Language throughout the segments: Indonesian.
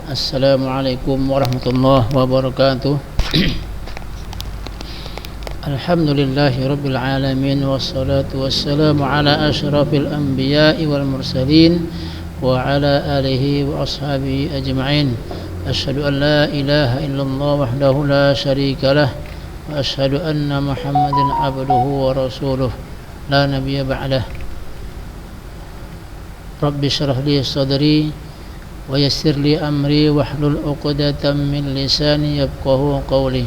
Assalamualaikum warahmatullahi wabarakatuh. Alhamdulillahi rabbil alamin, wassalatu wassalamu ala asyrafil anbiya'i wal mursalin wa ala alihi wa ashabihi ajma'in. Asyhadu an la ilaha illallah wahdahu la syarika lah wa asyhadu anna Muhammadan abduhu wa rasuluh la nabiyya ba'dah. Rabbi shrah li sadri wa yassir li amri wahlul 'uqdatam min lisani yafqahu qawli.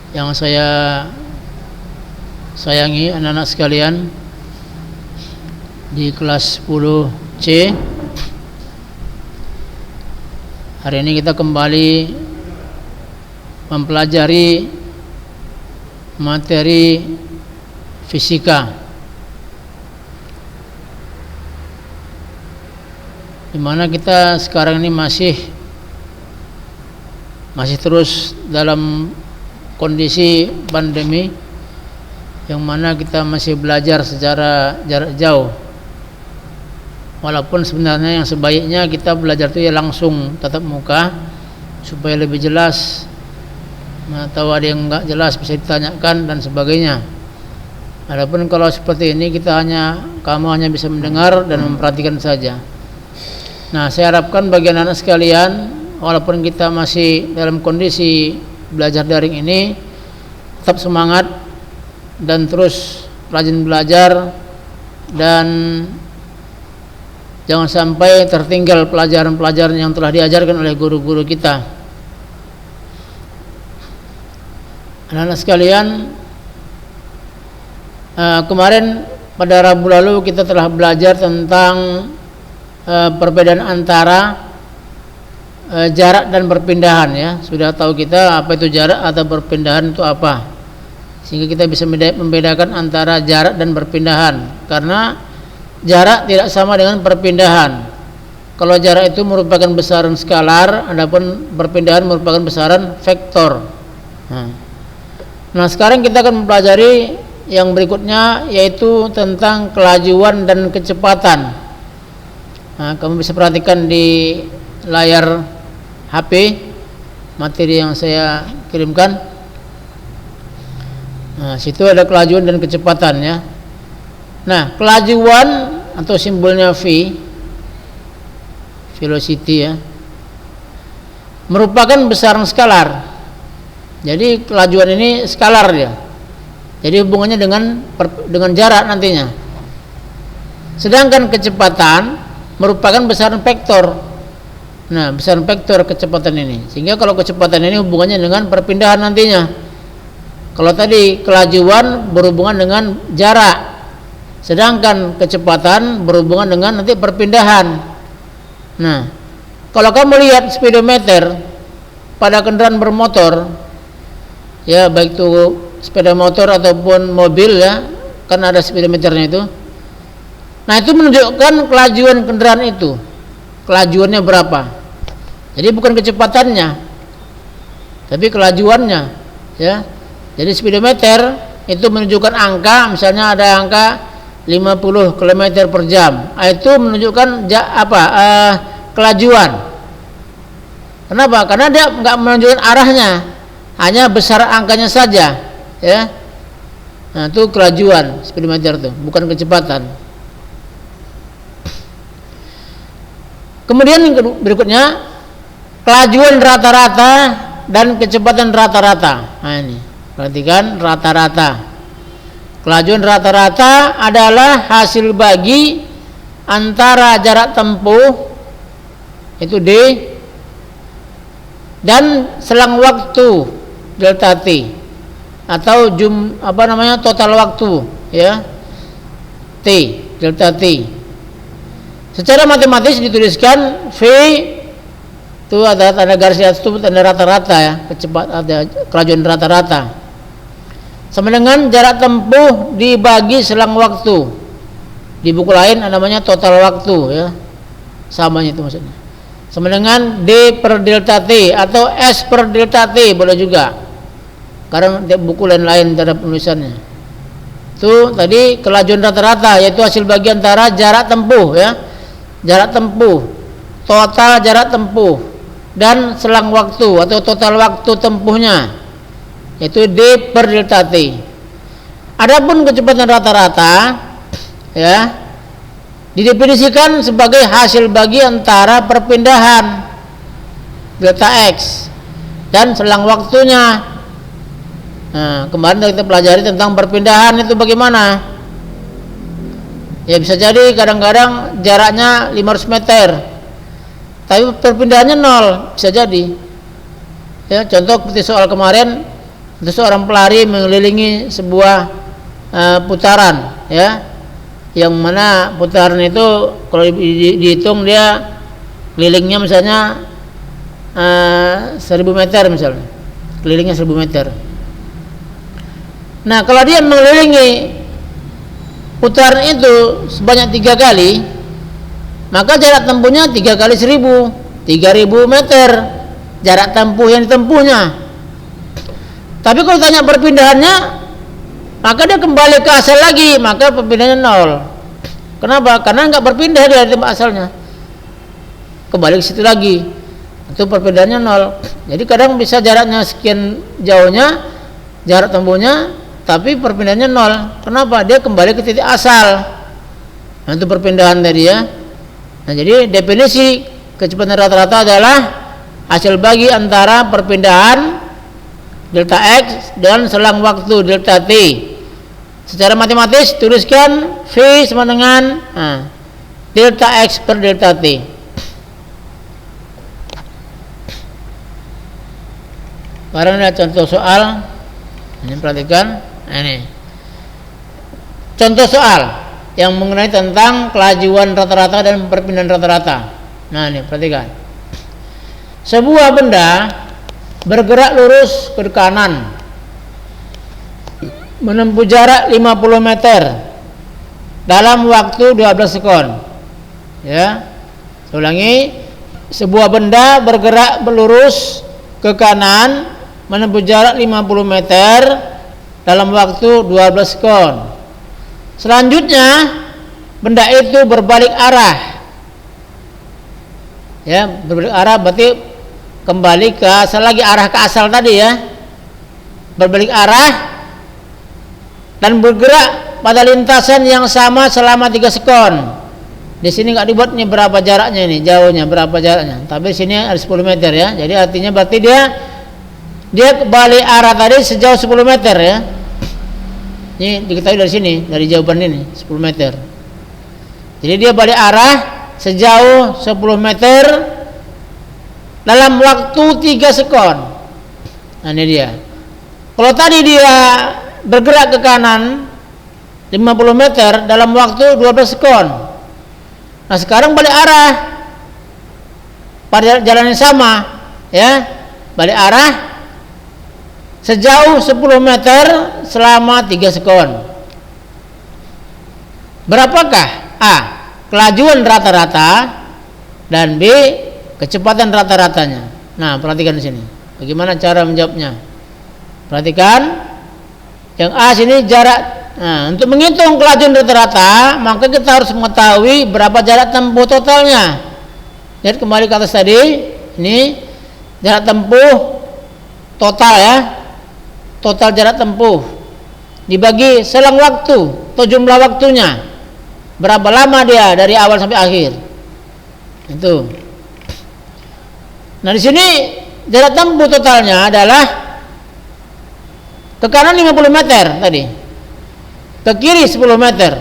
Yang saya sayangi anak-anak sekalian di kelas 10C, hari ini kita kembali mempelajari materi fisika, di mana kita sekarang ini masih terus dalam kondisi pandemi, yang mana kita masih belajar secara jarak jauh. Walaupun sebenarnya yang sebaiknya kita belajar itu ya langsung tatap muka supaya lebih jelas, atau ada yang enggak jelas bisa ditanyakan dan sebagainya. Adapun kalau seperti ini kamu hanya bisa mendengar dan memperhatikan saja. Nah, saya harapkan bagi anak-anak sekalian, walaupun kita masih dalam kondisi belajar daring ini, tetap semangat dan terus rajin belajar, dan jangan sampai tertinggal pelajaran-pelajaran yang telah diajarkan oleh guru-guru kita. Anak-anak sekalian, kemarin pada Rabu lalu kita telah belajar tentang perbedaan antara jarak dan perpindahan, ya. Sudah tahu kita apa itu jarak atau perpindahan itu apa, sehingga kita bisa membedakan antara jarak dan perpindahan, karena jarak tidak sama dengan perpindahan. Kalau jarak itu merupakan besaran skalar, adapun perpindahan merupakan besaran vektor. Nah, sekarang kita akan mempelajari yang berikutnya, yaitu tentang kelajuan dan kecepatan. Nah, kamu bisa perhatikan di layar HP materi yang saya kirimkan. Nah, situ ada kelajuan dan kecepatan, ya. Nah, kelajuan atau simbolnya V, velocity, ya, merupakan besaran skalar. Jadi kelajuan ini skalar, ya. Jadi hubungannya dengan jarak nantinya. Sedangkan kecepatan merupakan besaran vektor. Nah, besaran vektor kecepatan ini. Sehingga kalau kecepatan ini hubungannya dengan perpindahan nantinya. Kalau tadi kelajuan berhubungan dengan jarak, sedangkan kecepatan berhubungan dengan nanti perpindahan. Nah, kalau kamu lihat speedometer pada kendaraan bermotor, ya, baik itu sepeda motor ataupun mobil, ya, kan ada speedometernya itu. Nah, itu menunjukkan kelajuan kendaraan itu, kelajuannya berapa. Jadi bukan kecepatannya, tapi kelajuannya, ya. Jadi speedometer itu menunjukkan angka, misalnya ada angka 50 km per jam. Itu menunjukkan kelajuan. Kenapa? Karena dia nggak menunjukkan arahnya, hanya besar angkanya saja, ya. Nah, itu kelajuan speedometer itu, bukan kecepatan. Kemudian yang berikutnya, kelajuan rata-rata dan kecepatan rata-rata. Nah, ini perhatikan, rata-rata. Kelajuan rata-rata adalah hasil bagi antara jarak tempuh, itu D, dan selang waktu delta T, atau total waktu, ya, T, delta T. Secara matematis dituliskan V itu ada tanda garis di atas, itu tanda rata-rata, ya, ada kelajuan rata-rata, sama dengan jarak tempuh dibagi selang waktu. Di buku lain namanya total waktu, ya, samanya itu maksudnya. Sama dengan D per delta T atau S per delta T boleh juga, karena buku lain-lain terhadap penulisannya. Itu tadi kelajuan rata-rata, yaitu hasil bagi antara jarak tempuh ya. Jarak tempuh, total jarak tempuh dan selang waktu atau total waktu tempuhnya, yaitu D per delta T. Adapun kecepatan rata-rata ya didefinisikan sebagai hasil bagi antara perpindahan delta X dan selang waktunya. Nah, kemarin kita pelajari tentang perpindahan itu bagaimana. Ya bisa jadi kadang-kadang jaraknya 500 meter tapi perpindahannya 0, bisa jadi. Ya, contoh seperti soal kemarin, itu seorang pelari mengelilingi sebuah putaran ya, yang mana putaran itu kalau dihitung dia kelilingnya misalnya 1000 meter misalnya, kelilingnya 1000 meter. Nah, kalau dia mengelilingi putaran itu sebanyak 3 kali, maka jarak tempuhnya 3 kali 1000, 3000 meter jarak tempuh yang ditempuhnya. Tapi kalau tanya perpindahannya, maka dia kembali ke asal lagi, maka perpindahannya 0. Kenapa? Karena nggak berpindah dari tempat asalnya, kembali ke situ lagi, itu perpindahannya 0. Jadi kadang bisa jaraknya sekian jauhnya jarak tempuhnya, tapi perpindahannya 0. Kenapa? Dia kembali ke titik asal. Nah, itu perpindahan tadi ya. Nah, jadi definisi kecepatan rata-rata adalah hasil bagi antara perpindahan delta X dan selang waktu delta T. Secara matematis tuliskan V sama dengan delta X per delta T. Sekarang ada contoh soal. Ini perhatikan. Ini contoh soal yang mengenai tentang kelajuan rata-rata dan perpindahan rata-rata. Nah, ini perhatikan. Sebuah benda bergerak lurus ke kanan menempuh jarak 50 meter dalam waktu 12 sekon. Ya. Saya ulangi, sebuah benda bergerak lurus ke kanan menempuh jarak 50 meter dalam waktu 12 sekon. Selanjutnya benda itu berbalik arah. Ya, berbalik arah berarti kembali ke asal lagi, arah ke asal tadi ya. Berbalik arah dan bergerak pada lintasan yang sama selama 3 sekon. Di sini enggak dibuatnya berapa jaraknya ini, jauhnya berapa jaraknya. Tapi di sini ada 10 meter ya. Jadi artinya berarti dia balik arah tadi sejauh 10 meter ya. Ini diketahui dari sini, dari jawaban ini 10 meter. Jadi dia balik arah sejauh 10 meter dalam waktu 3 sekon. Nah, ini dia. Kalau tadi dia bergerak ke kanan 50 meter dalam waktu 12 sekon. Nah, sekarang balik arah pada jalan yang sama ya. Balik arah sejauh 10 meter selama 3 sekon. Berapakah A, kelajuan rata-rata, dan B, kecepatan rata-ratanya? Nah, perhatikan di sini. Bagaimana cara menjawabnya? Perhatikan. Yang A sini jarak. Nah, untuk menghitung kelajuan rata-rata, maka kita harus mengetahui berapa jarak tempuh totalnya. Lihat kembali ke atas tadi. Ini jarak tempuh total ya. Total jarak tempuh dibagi selang waktu atau jumlah waktunya, berapa lama dia dari awal sampai akhir. Itu. Nah, di sini jarak tempuh totalnya adalah ke kanan 50 meter tadi, ke kiri 10 meter.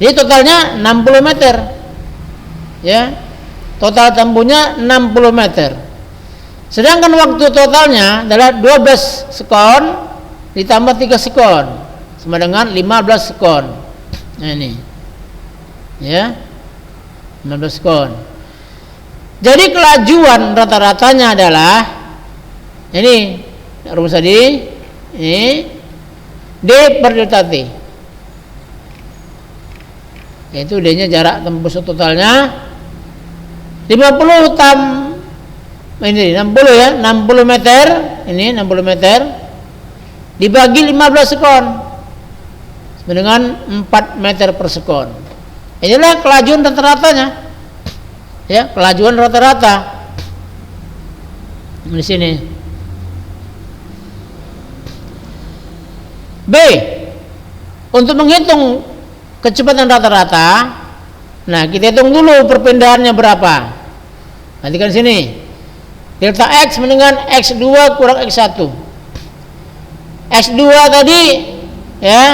Jadi totalnya 60 meter. Ya. Total tempuhnya 60 meter. Sedangkan waktu totalnya adalah 12 sekon ditambah 3 sekon sama dengan 15 sekon. Nah, ini. Ya. 15 sekon. Jadi kelajuan rata-ratanya adalah ini rumus tadi, ini D per delta T. Yaitu D-nya jarak tempuh totalnya 50 ini 60 ya, 60 meter, ini 60 meter dibagi 15 sekon. dengan 4 meter per sekon. Inilah kelajuan rata-ratanya. Ya, kelajuan rata-rata di sini. B, untuk menghitung kecepatan rata-rata, nah kita hitung dulu perpindahannya berapa. Perhatikan sini, delta X dengan X2 kurang X1. X2 tadi, ya,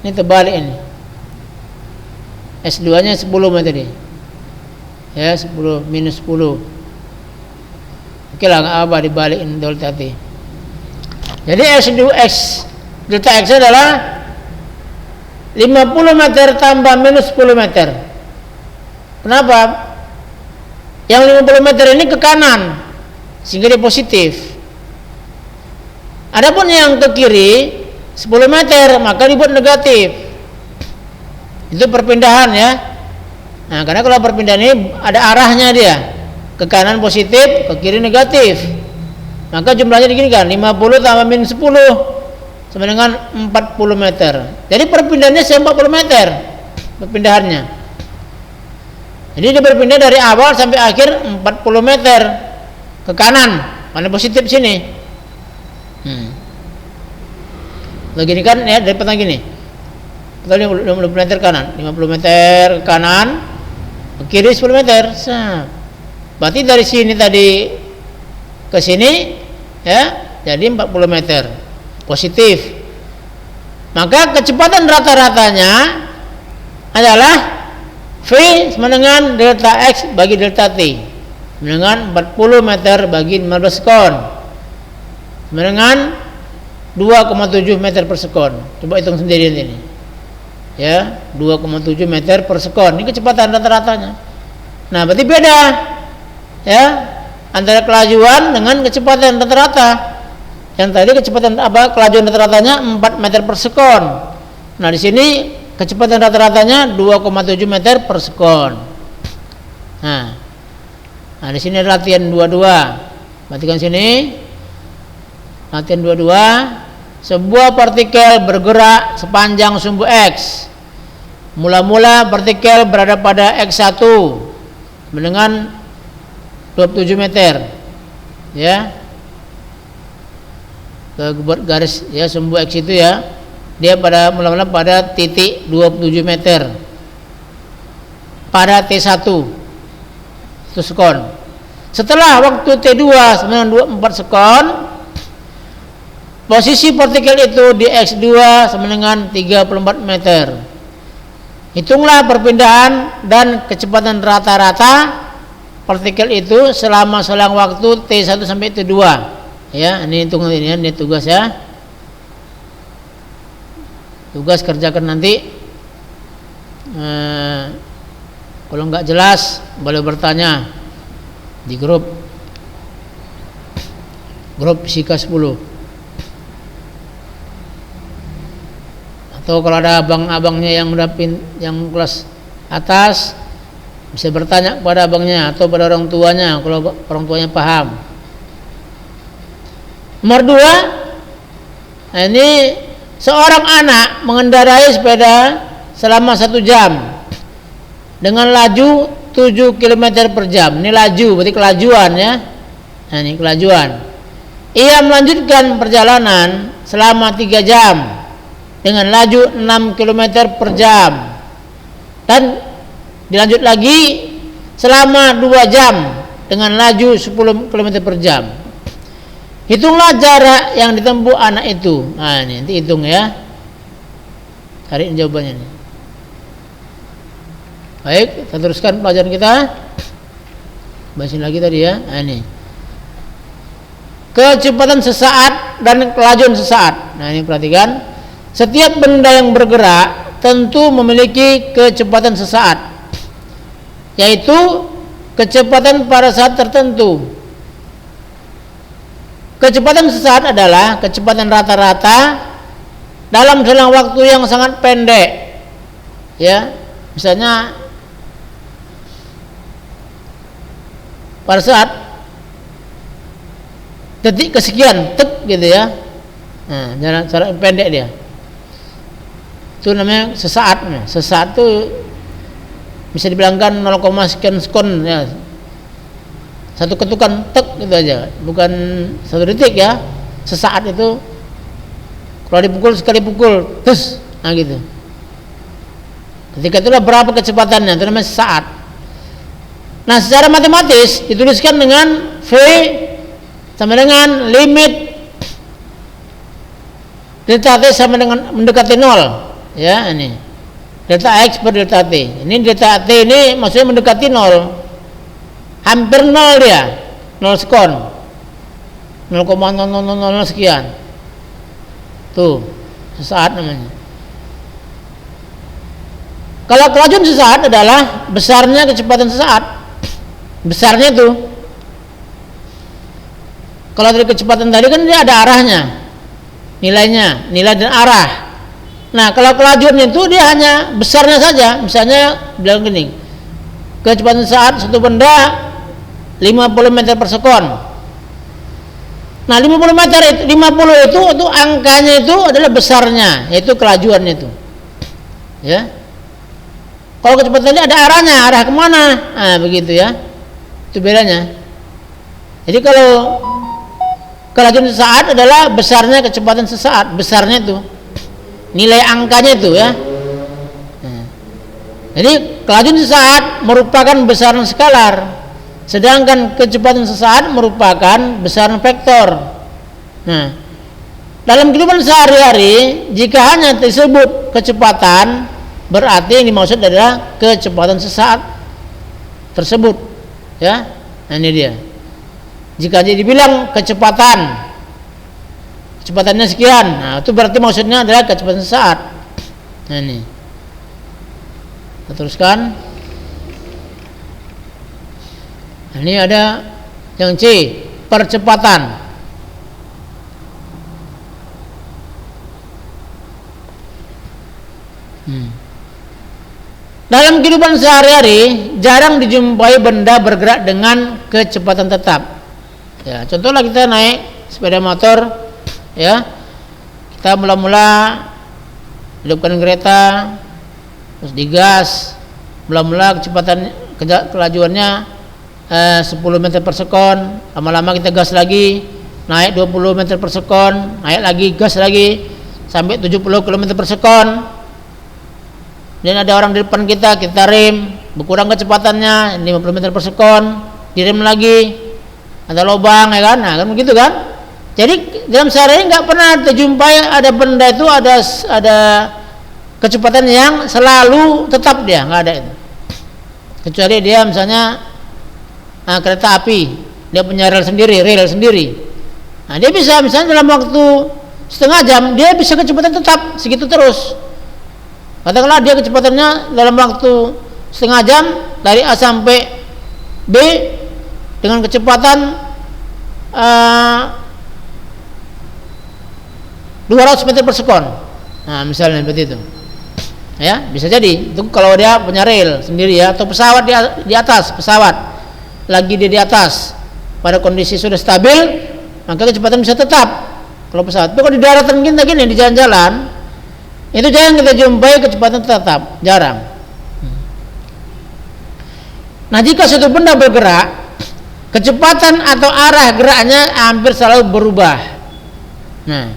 ini terbalik ini. S2 nya 10 tadi, ya, 10 minus 10. Oke lah, nggak apa dibalikin delta T. Jadi X delta X adalah 50 meter tambah minus 10 meter. Kenapa? Yang 50 meter ini ke kanan, sehingga dia positif. Adapun yang ke kiri 10 meter, maka dibuat negatif. Itu perpindahan, ya. Nah, karena kalau perpindahan ini ada arahnya dia, ke kanan positif, ke kiri negatif. Maka jumlahnya diginikan, 50 tambah min 10 sama dengan 40 meter. Jadi perpindahannya 40 meter perpindahannya. Jadi dia berpindah dari awal sampai akhir 40 meter ke kanan, mana positif sini. Begini kan, ya, dari petang gini. Kita 50 meter kanan, 50 meter ke kanan, ke kiri 10 meter. Berarti dari sini tadi ke sini, ya, jadi 40 meter positif. Maka kecepatan rata-ratanya adalah V sama dengan delta X bagi delta T dengan 40 meter bagi 15 sekon sama dengan 2,7 meter per sekon. Coba hitung sendiri ini, ya, 2,7 meter per sekon. Ini kecepatan rata-ratanya. Nah, berarti beda, ya, antara kelajuan dengan kecepatan rata-rata. Yang tadi kecepatan kelajuan rata-ratanya 4 meter per sekon. Nah, di sini kecepatan rata-ratanya 2,7 meter per sekon. Nah, di sini latihan 22. Perhatikan sini. Latihan 22. Sebuah partikel bergerak sepanjang sumbu X. Mula-mula partikel berada pada X1 dengan 27 meter, ya, buat garis, ya, sumbu X itu, ya, dia pada mula-mula pada titik 27 meter pada T1 itu sekon. Setelah waktu T2 dengan 24 sekon, posisi partikel itu di X2 sama dengan 34 meter. Hitunglah perpindahan dan kecepatan rata-rata partikel itu selama selang waktu T1 sampai T2. Ya, ini hitungan ini, ini tugas, ya. Tugas kerjakan nanti. Kalau nggak jelas boleh bertanya di grup Fisika 10. Atau kalau ada abang-abangnya yang udah yang kelas atas, bisa bertanya kepada abangnya atau pada orang tuanya kalau orang tuanya paham. Nomor 2, ini seorang anak mengendarai sepeda selama 1 jam dengan laju 7 km per jam. Ini laju, berarti kelajuan, ya. Nah, ini kelajuan. Ia melanjutkan perjalanan selama 3 jam dengan laju 6 km per jam dan dilanjut lagi selama 2 jam dengan laju 10 km per jam. Hitunglah jarak yang ditempuh anak itu. Nah, ini nanti hitung, ya. Cari jawabannya nih. Baik, kita teruskan pelajaran kita. Bahasin lagi tadi, ya. Nah, ini kecepatan sesaat dan kelajuan sesaat. Nah, ini perhatikan. Setiap benda yang bergerak tentu memiliki kecepatan sesaat, yaitu kecepatan pada saat tertentu. Kecepatan sesaat adalah kecepatan rata-rata dalam selang waktu yang sangat pendek, ya. Misalnya pada saat detik kesekian, tek, gitu, ya. Nah, jarak pendek dia. Itu namanya sesaat. Sesaat itu bisa dibilangkan 0, sekian sekon ya. Satu ketukan tek gitu aja, bukan 1 detik ya. Sesaat itu kalau dipukul sekali pukul, terus, nah gitu. Ketika itulah berapa kecepatannya, itu namanya sesaat. Nah, secara matematis dituliskan dengan V sama dengan limit delta T sama dengan mendekati 0. Ya, ini. Delta X per delta T. Ini delta T ini maksudnya mendekati 0. Hampir 0 dia. 0 sekon. 0,0000 sekian. Tuh, sesaat namanya. Kalau kelajuan sesaat adalah besarnya kecepatan sesaat. Besarnya tuh. Kalau dari kecepatan tadi kan dia ada arahnya. Nilainya, nilai dan arah. Nah, kalau kelajuannya itu dia hanya besarnya saja. Misalnya bilang gini. Kecepatan sesaat satu benda 50 meter per sekon. Nah, 50 meter itu 50 itu angkanya itu adalah besarnya, yaitu kelajuannya itu. Ya. Kalau kecepatan ini ada arahnya, arah kemana? Nah, begitu ya. Itu bedanya. Jadi kalau kelajuan sesaat adalah besarnya kecepatan sesaat, besarnya itu. Nilai angkanya itu ya. Nah. Jadi kelajuan sesaat merupakan besaran skalar. Sedangkan kecepatan sesaat merupakan besaran vektor. Nah, dalam kehidupan sehari-hari jika hanya disebut kecepatan, berarti yang dimaksud adalah kecepatan sesaat tersebut. Ya, nah ini dia. Jika dia dibilang kecepatannya sekian, nah itu berarti maksudnya adalah kecepatan sesaat. Nah ini. Kita teruskan. Ini ada yang C, percepatan. Dalam kehidupan sehari-hari jarang dijumpai benda bergerak dengan kecepatan tetap. Ya, contohlah kita naik sepeda motor, ya, kita mula-mula hidupkan kereta, terus digas, mula-mula kelajuannya 10 meter per sekon, lama-lama kita gas lagi, naik 20 meter per sekon, naik lagi, gas lagi, sampai 70 km per sekon. Dan ada orang di depan kita rem, berkurang kecepatannya 50 meter per sekon, direm lagi, ada lubang ya kan, nah kan begitu kan. Jadi dalam sehari ini nggak pernah terjumpai ada benda itu ada kecepatan yang selalu tetap, dia nggak ada itu. Kecuali dia misalnya kereta api, dia punya rel sendiri. Nah, dia bisa misalnya dalam waktu setengah jam dia bisa kecepatan tetap segitu terus. Katakanlah dia kecepatannya dalam waktu setengah jam dari A sampai B dengan kecepatan 200 meter per sekon. Nah, misalnya seperti itu. Ya, bisa jadi. Itu kalau dia punya rel sendiri ya, atau pesawat di atas pesawat. Lagi dia di atas pada kondisi sudah stabil, maka kecepatan bisa tetap kalau pesawat. Tapi kalau di daratan kita gini, di jalan-jalan, itu jarang kita jumpai kecepatan tetap, jarang. Nah, jika suatu benda bergerak, kecepatan atau arah geraknya hampir selalu berubah. Nah,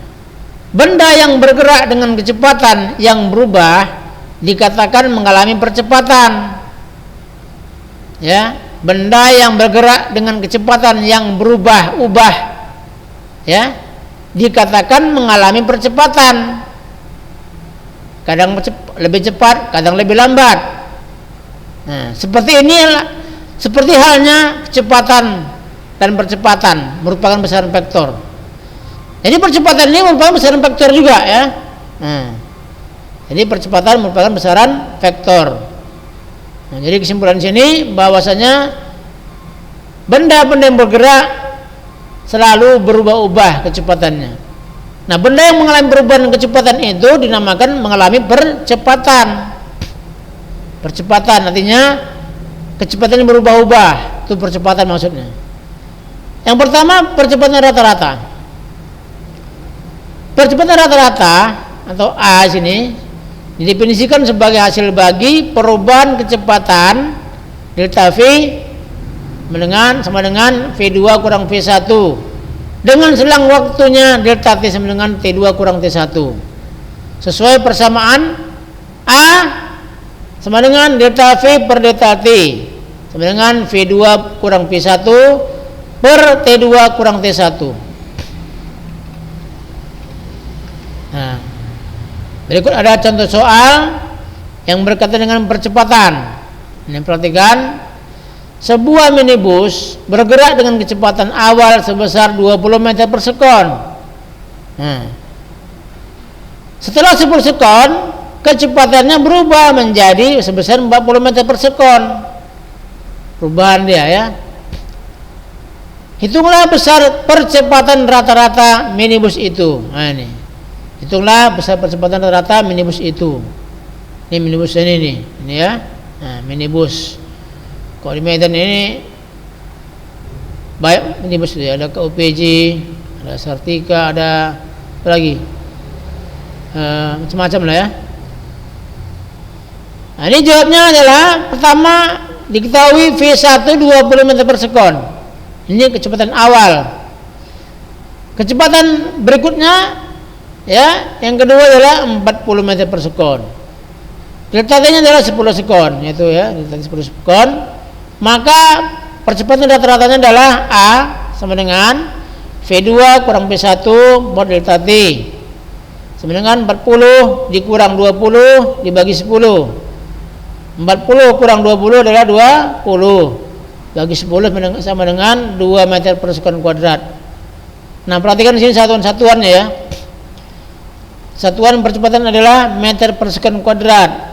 benda yang bergerak dengan kecepatan yang berubah dikatakan mengalami percepatan. Ya, benda yang bergerak dengan kecepatan yang berubah-ubah, ya, dikatakan mengalami percepatan. Kadang lebih cepat, kadang lebih lambat. Nah, seperti halnya kecepatan dan percepatan merupakan besaran vektor. Jadi percepatan ini merupakan besaran vektor juga, ya. Nah, jadi percepatan merupakan besaran vektor. Nah, jadi kesimpulan di sini bahwasanya benda-benda yang bergerak selalu berubah-ubah kecepatannya. Nah, benda yang mengalami perubahan kecepatan itu dinamakan mengalami percepatan. Percepatan artinya kecepatan yang berubah-ubah, itu percepatan maksudnya. Yang pertama, percepatan rata-rata. Percepatan rata-rata atau A sini didefinisikan sebagai hasil bagi perubahan kecepatan delta V sama dengan V2 kurang V1 dengan selang waktunya delta T sama dengan T2 kurang T1 sesuai persamaan A sama dengan delta V per delta T sama dengan V2 kurang V1 per T2 kurang T1. Nah, berikut ada contoh soal yang berkaitan dengan percepatan. Ini perhatikan, sebuah minibus bergerak dengan kecepatan awal sebesar 20 meter per sekon. Nah, setelah 10 sekon, kecepatannya berubah menjadi sebesar 40 meter per sekon. Perubahan dia ya. Hitunglah besar percepatan rata-rata minibus itu. Nah ini. Hitunglah besar percepatan rata-rata minibus itu. Ini minibus ini nih. Ini ya. Nah, minibus. Kalau di Medan ini banyak minibus ya. Ada KUPJ, ada Sartika, ada apa lagi? Macam-macam lah ya. Nah, ini jawabnya adalah pertama diketahui V1 20 meter per sekon. Ini kecepatan awal. Kecepatan berikutnya ya, yang kedua adalah 40 meter per sekon. Delta T-nya adalah 10 sekon, yaitu ya, delta T 10 sekon. Maka percepatan rata-ratanya adalah A sama dengan V2 kurang V1 per delta T sama dengan 40 dikurang 20 dibagi 10. 40 kurang 20 adalah 20 bagi 10 sama dengan 2 meter per sekon kuadrat. Nah, perhatikan di sini satuan-satuannya ya. Satuan percepatan adalah meter per sekon kuadrat.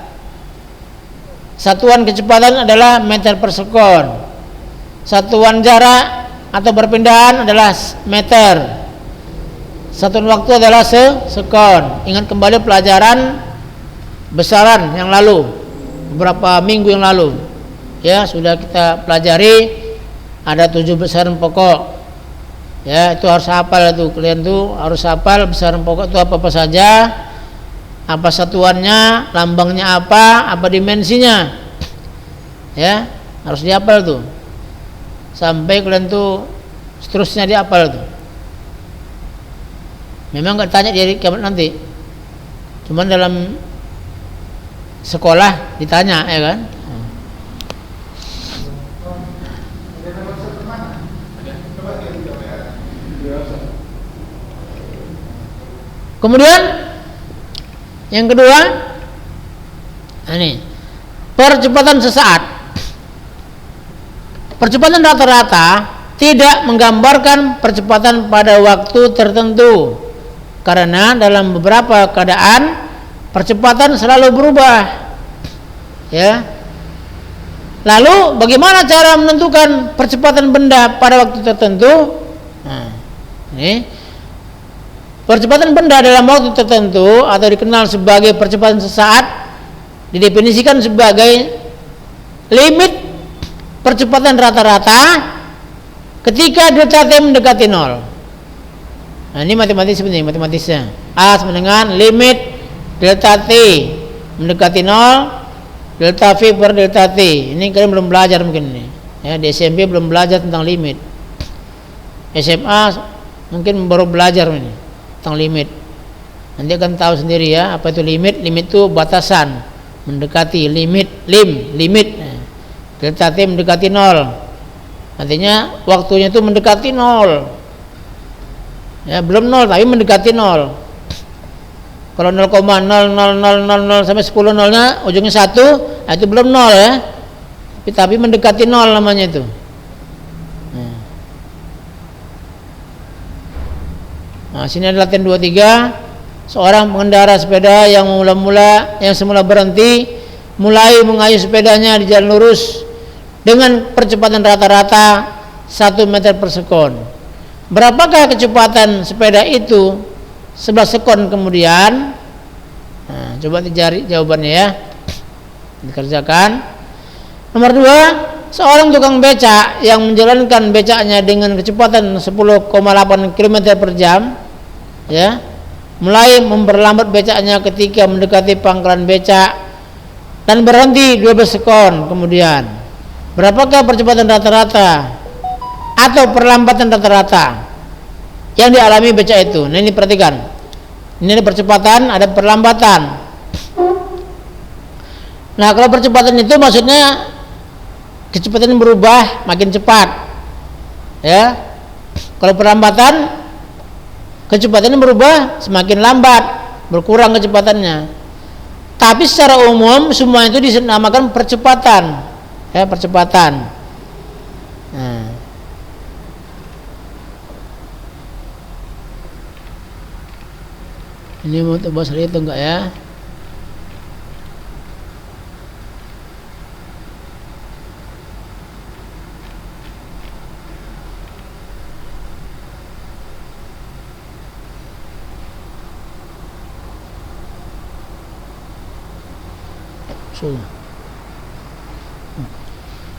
Satuan kecepatan adalah meter per sekon. Satuan jarak atau perpindahan adalah meter. Satuan waktu adalah sekon. Ingat kembali pelajaran besaran yang lalu, beberapa minggu yang lalu ya, sudah kita pelajari ada 7 besaran pokok ya, itu harus hafal. Itu kalian tuh harus hafal besaran pokok itu apa saja, apa satuannya, lambangnya apa dimensinya ya, harus dihafal tuh sampai kalian tuh seterusnya dihafal tuh. Memang nggak tanya dari kiamat nanti, cuman dalam sekolah ditanya ya kan. Kemudian yang kedua ini percepatan sesaat. Percepatan rata-rata tidak menggambarkan percepatan pada waktu tertentu karena dalam beberapa keadaan percepatan selalu berubah ya. Lalu bagaimana cara menentukan percepatan benda pada waktu tertentu? Nah, ini percepatan benda dalam waktu tertentu atau dikenal sebagai percepatan sesaat didefinisikan sebagai limit percepatan rata-rata ketika delta T mendekati 0. Nah, ini matematisnya. A sama dengan limit delta T mendekati 0 delta V per delta T. Ini kalian belum belajar mungkin ini ya, di SMP belum belajar tentang limit. SMA mungkin baru belajar ini tentang limit. Nanti akan tahu sendiri ya apa itu limit. Limit itu batasan, mendekati, limit. Nah, delta T mendekati 0 artinya waktunya itu mendekati 0 ya, belum 0 tapi mendekati 0. Kalau 0,00000 sampai 10 nolnya ujungnya 1, nah itu belum 0 ya, tapi mendekati 0 namanya itu. Nah, sini ada latihan 23. Seorang pengendara sepeda yang semula berhenti mulai mengayuh sepedanya di jalan lurus dengan percepatan rata-rata 1 meter per sekon. Berapakah kecepatan sepeda itu 11 sekon kemudian? Nah, coba dicari jawabannya ya, dikerjakan. Nomor 2, seorang tukang becak yang menjalankan becaknya dengan kecepatan 10,8 km per jam ya, mulai memperlambat becaknya ketika mendekati pangkalan becak dan berhenti 12 sekon kemudian. Berapakah percepatan rata-rata atau perlambatan rata-rata yang dialami becak itu? Nah, ini perhatikan. Ini ada percepatan, ada perlambatan. Nah, kalau percepatan itu maksudnya kecepatan berubah makin cepat. Ya. Kalau perlambatan, kecepatannya berubah semakin lambat, berkurang kecepatannya. Tapi secara umum semua itu dinamakan percepatan. Ya, percepatan. Nah. Ini mau bahas itu enggak ya?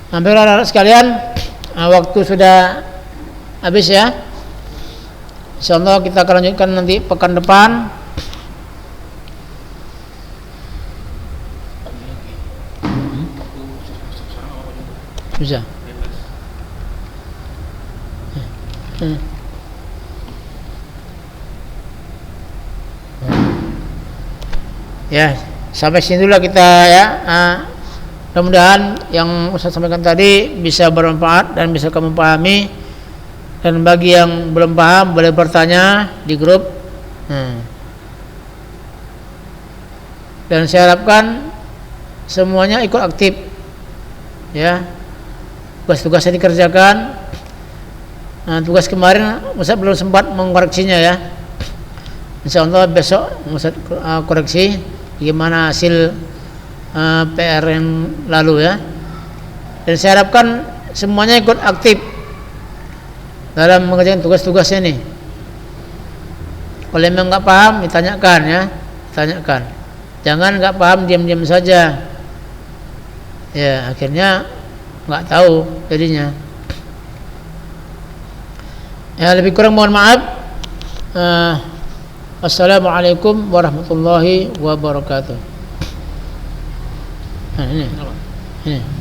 Hampir anak sekalian, waktu sudah habis ya. Insyaallah kita akan lanjutkan nanti pekan depan. Bisa. Ya, sampai sini dulu kita ya. Mudah-mudahan yang Ustaz sampaikan tadi bisa bermanfaat dan bisa kamu pahami. Dan bagi yang belum paham boleh bertanya di grup. Dan saya harapkan semuanya ikut aktif. Ya, tugas-tugasnya dikerjakan. Nah, tugas kemarin Ustaz belum sempat mengkoreksinya ya. Insyaallah besok Ustaz koreksi gimana hasil PR yang lalu ya. Dan saya harapkan semuanya ikut aktif dalam mengerjakan tugas-tugasnya nih. Kalau memang nggak paham ditanyakan ya, tanyakan. Jangan nggak paham diam-diam saja. Ya, akhirnya nggak tahu jadinya. Ya, lebih kurang mohon maaf. Assalamualaikum warahmatullahi wabarakatuh. Ini.